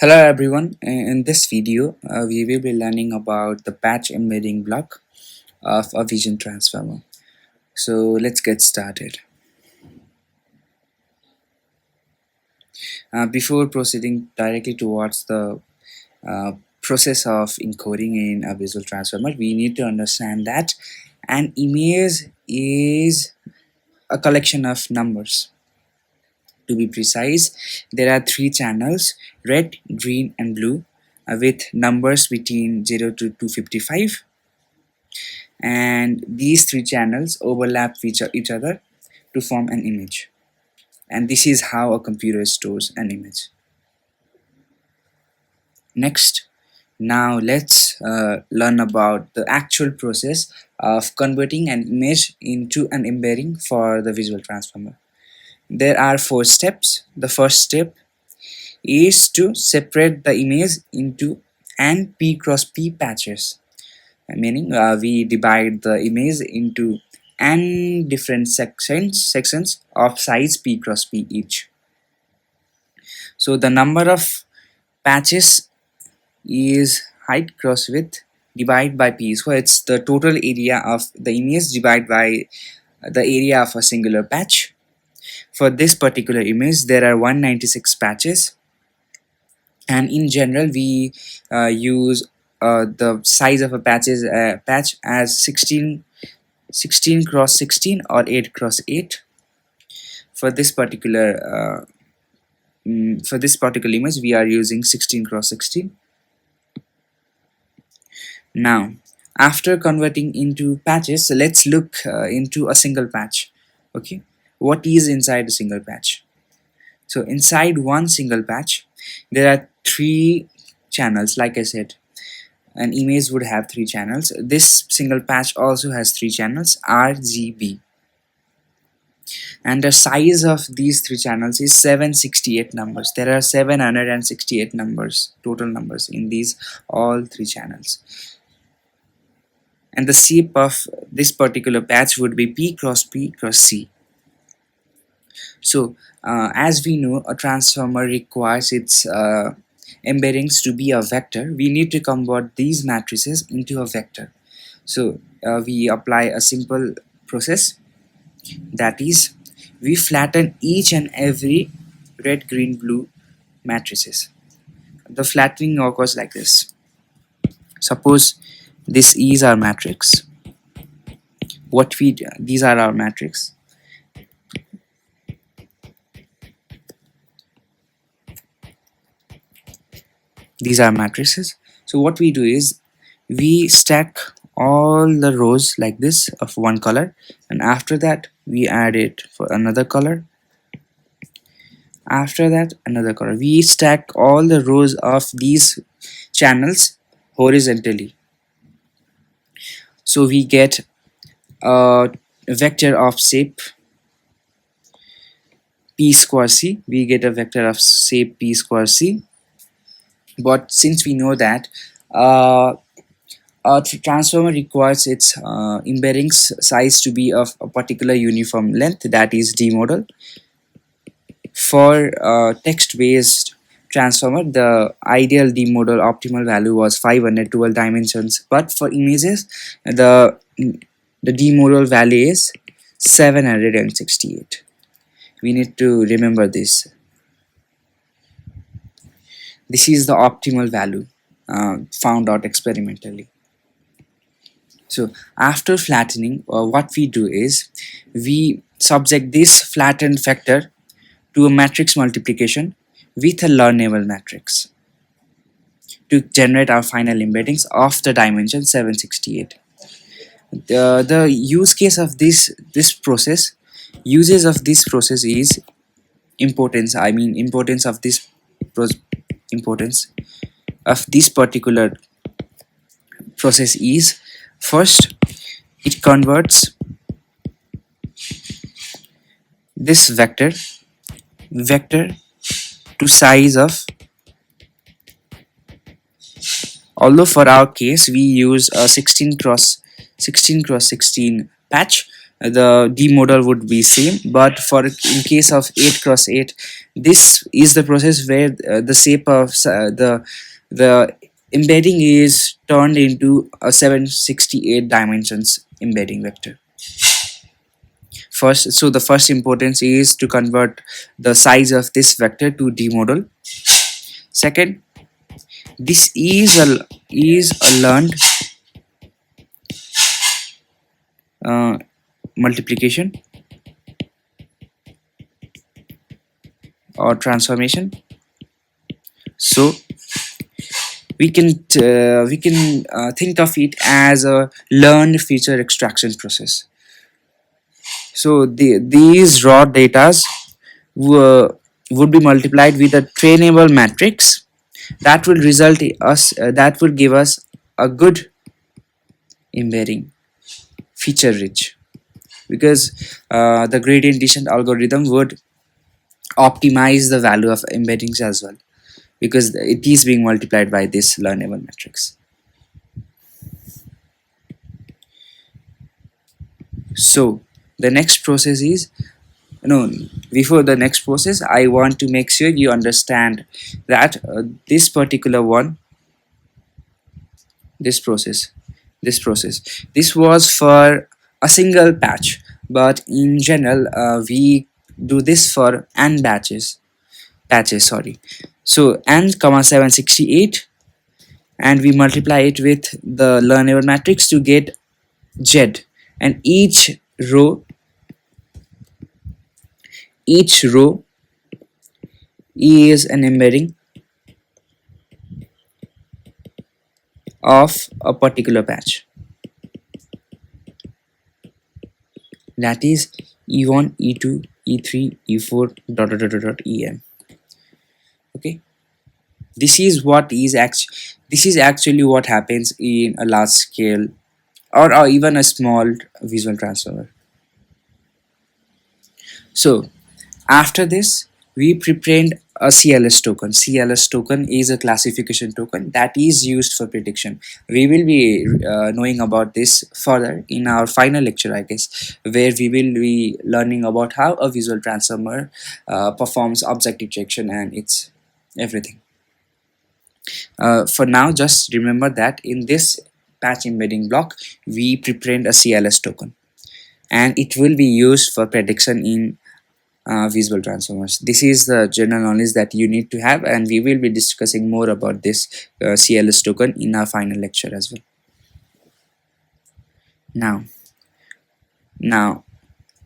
Hello everyone, in this video we will be learning about the patch embedding block of a vision transformer. So let's get started. Before proceeding directly towards the uh, process of encoding in a visual transformer, we need to understand that an image is a collection of numbers. To be precise, there are three channels: red, green and blue, with numbers between 0 to 255, and these three channels overlap each other to form an image, and this is how a computer stores an image. Next, now let's learn about the actual process of converting an image into an embedding for the visual transformer. There are four steps. The first step is to separate the image into n p cross p patches, meaning we divide the image into n different sections of size p cross p each. So the number of patches is height cross width divided by p. So it's the total area of the image divided by the area of a singular patch. For this particular image there are 196 patches, and in general we use the size of a patch as 16 cross 16 or 8 cross 8 for this particular image. We are using 16 cross 16. Now, after converting into patches, so let's look into a single patch. Okay, what is inside a single patch? So inside one single patch there are three channels. Like I said, an image would have three channels. This single patch also has three channels: RGB, and the size of these three channels is 768 numbers. There are 768 numbers, total numbers, in these all three channels, and the shape of this particular patch would be p cross c. So as we know, a transformer requires its embeddings to be a vector. We need to convert these matrices into a vector. So we apply a simple process, that is, we flatten each and every red, green, blue matrices. The flattening occurs like this. Suppose this is our matrix. These are our matrix. These are matrices. So what we do is we stack all the rows like this of one color, and after that we add it for another color. After that, another color. We stack all the rows of these channels horizontally, so we get a vector of shape p square c. We get a vector of shape p square c. But since we know that a transformer requires its embeddings size to be of a particular uniform length, that is d model. For text-based transformer, the ideal d model optimal value was 512 dimensions, but for images, the d model value is 768. We need to remember this. This is the optimal value found out experimentally. So after flattening, what we do is we subject this flattened vector to a matrix multiplication with a learnable matrix to generate our final embeddings of the dimension 768. The use case of this process, uses of this process is importance. I mean importance of this importance of this particular process is, first, it converts this vector to size of, although for our case we use a 16 cross 16 patch, the D model would be same, but for in case of 8 cross 8, this is the process where the shape of the embedding is turned into a 768 dimensions embedding vector. First, so the first importance is to convert the size of this vector to D model. Second, this is a learned uh, multiplication or transformation. So we can think of it as a learned feature extraction process. So these raw datas were, would be multiplied with a trainable matrix that will that will give us a good embedding, feature rich, because the gradient descent algorithm would optimize the value of embeddings as well, because it is being multiplied by this learnable matrix. So the next process is, no, before the next process I want to make sure you understand that this particular one, this process this was for a single patch, but in general we do this for n patches, sorry. So n comma 768, and we multiply it with the learnable matrix to get z, and each row is an embedding of a particular patch, that is e1, e2, e3, e4, dot en. Okay, this is actually what happens in a large scale, or even a small visual transformer. So after this, we prepared a CLS token. CLS token is a classification token that is used for prediction. We will be knowing about this further in our final lecture, I guess, where we will be learning about how a visual transformer performs object detection and its everything. For now, just remember that in this patch embedding block, we prepared a CLS token, and it will be used for prediction in visual transformers. This is the general knowledge that you need to have, and we will be discussing more about this CLS token in our final lecture as well. Now, now,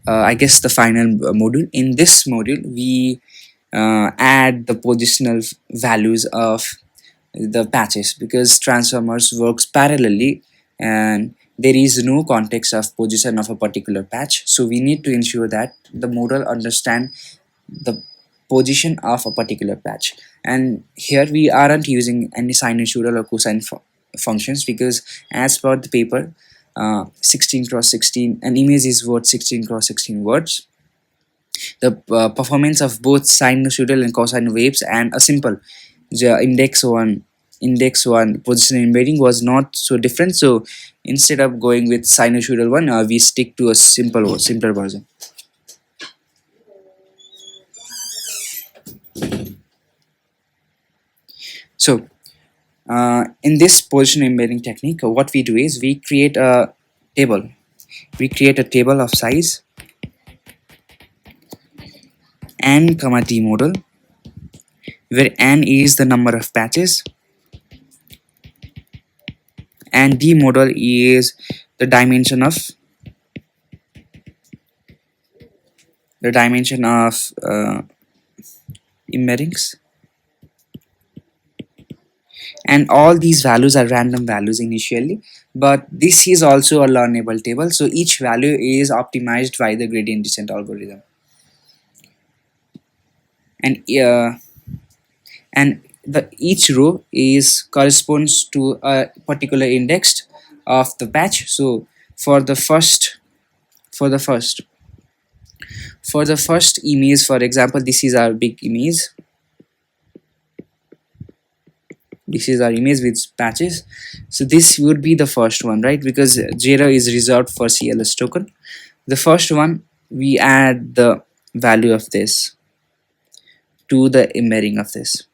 I guess the final module. In this module, we add the positional values of the patches, because transformers works parallelly and there is no context of position of a particular patch, so we need to ensure that the model understand the position of a particular patch. And here we aren't using any sinusoidal or cosine functions, because as per the paper, 16 cross 16, an image is worth 16 cross 16 words. The performance of both sinusoidal and cosine waves and a simple index 1 positional embedding was not so different, so instead of going with sinusoidal one, we stick to a simpler version. So in this position embedding technique, what we do is we create a table. We create a table of size n comma t model, where n is the number of patches and d model is the dimension of embeddings. And all these values are random values initially, but this is also a learnable table, so each value is optimized by the gradient descent algorithm. And each row is corresponds to a particular index of the patch. So for the first for the first for the first image, for example, this is our big image. This is our image with patches, so this would be the first one, right? Because 0 is reserved for CLS token. The first one, we add the value of this to the embedding of this.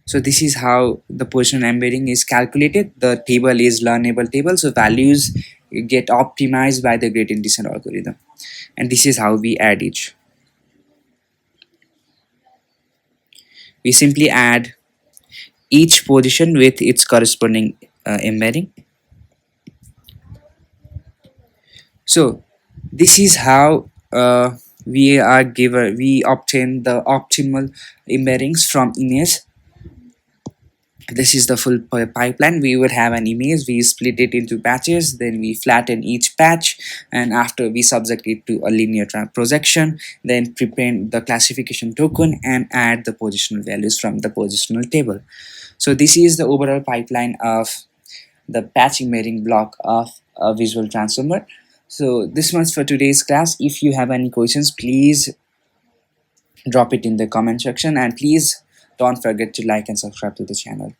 So this is how the positional embedding is calculated. The table is learnable table, so values get optimized by the gradient descent algorithm. And this is how we add each. We simply add each position with its corresponding embedding. So this is how we obtain the optimal embeddings from image. This is the full pipeline. We would have an image, we split it into patches, then we flatten each patch, and after we subject it to a linear projection, then prepend the classification token and add the positional values from the positional table. So this is the overall pipeline of the patch embedding block of a visual transformer. So this much for today's class. If you have any questions, please drop it in the comment section, and please don't forget to like and subscribe to the channel.